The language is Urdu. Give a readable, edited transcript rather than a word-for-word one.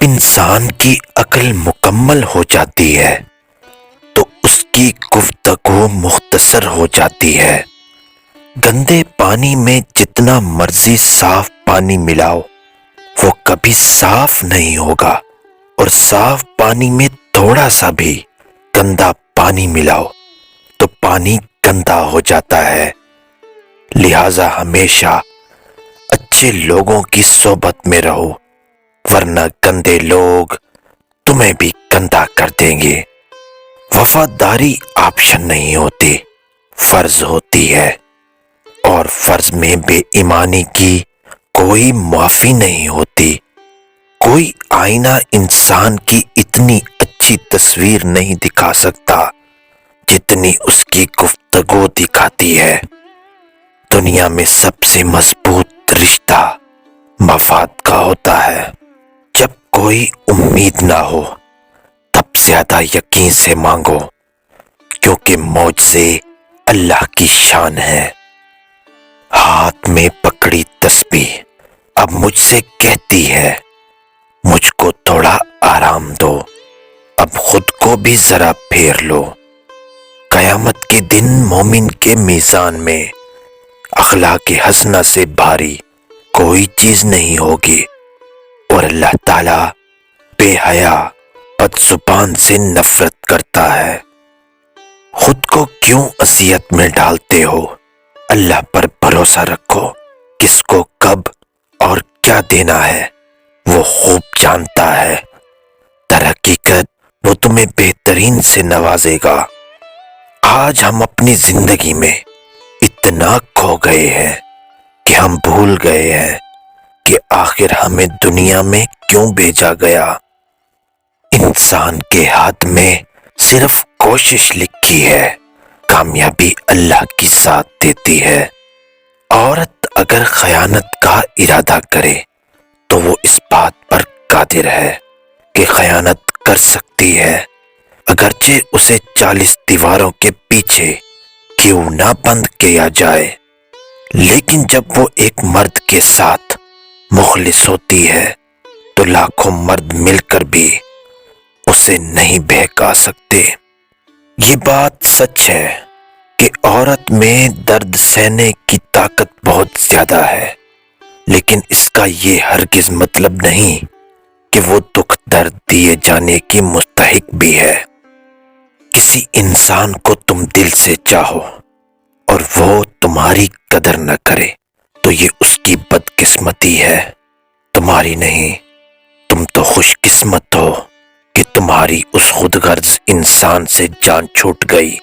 انسان کی عقل مکمل ہو جاتی ہے تو اس کی گفتگو مختصر ہو جاتی ہے۔ گندے پانی میں جتنا مرضی صاف پانی ملاؤ وہ کبھی صاف نہیں ہوگا، اور صاف پانی میں تھوڑا سا بھی گندا پانی ملاؤ تو پانی گندا ہو جاتا ہے۔ لہذا ہمیشہ اچھے لوگوں کی صحبت میں رہو، ورنہ گندے لوگ تمہیں بھی گندا کر دیں گے۔ وفاداری آپشن نہیں ہوتی، فرض ہوتی ہے، اور فرض میں بے ایمانی کی کوئی معافی نہیں ہوتی۔ کوئی آئینہ انسان کی اتنی اچھی تصویر نہیں دکھا سکتا جتنی اس کی گفتگو دکھاتی ہے۔ دنیا میں سب سے مضبوط رشتہ مفاد کا ہوتا ہے۔ جب کوئی امید نہ ہو تب زیادہ یقین سے مانگو، کیونکہ معجزے اللہ کی شان ہے۔ ہاتھ میں پکڑی تسبیح اب مجھ سے کہتی ہے، مجھ کو تھوڑا آرام دو، اب خود کو بھی ذرا پھیر لو۔ قیامت کے دن مومن کے میزان میں اخلاق حسنہ سے بھاری کوئی چیز نہیں ہوگی، اور اللہ تعالیٰ بے حیا بد زبان سے نفرت کرتا ہے۔ خود کو کیوں اذیت میں ڈالتے ہو؟ اللہ پر بھروسہ رکھو، کس کو کب اور کیا دینا ہے وہ خوب جانتا ہے۔ در حقیقت وہ تمہیں بہترین سے نوازے گا۔ آج ہم اپنی زندگی میں اتنا کھو گئے ہیں کہ ہم بھول گئے ہیں کہ آخر ہمیں دنیا میں کیوں بھیجا گیا۔ انسان کے ہاتھ میں صرف کوشش لکھی ہے، کامیابی اللہ کی ساتھ دیتی ہے۔ عورت اگر خیانت کا ارادہ کرے تو وہ اس بات پر قادر ہے کہ خیانت کر سکتی ہے، اگرچہ اسے 40 دیواروں کے پیچھے کیوں نہ بند کیا جائے۔ لیکن جب وہ ایک مرد کے ساتھ مخلص ہوتی ہے تو لاکھوں مرد مل کر بھی اسے نہیں بہکا سکتے۔ یہ بات سچ ہے کہ عورت میں درد سہنے کی طاقت بہت زیادہ ہے، لیکن اس کا یہ ہرگز مطلب نہیں کہ وہ دکھ درد دیے جانے کی مستحق بھی ہے۔ کسی انسان کو تم دل سے چاہو اور وہ تمہاری قدر نہ کرے تو یہ اس کی بدقسمتی ہے، تمہاری نہیں۔ تم تو خوش قسمت ہو کہ تمہاری اس خود غرض انسان سے جان چھوٹ گئی۔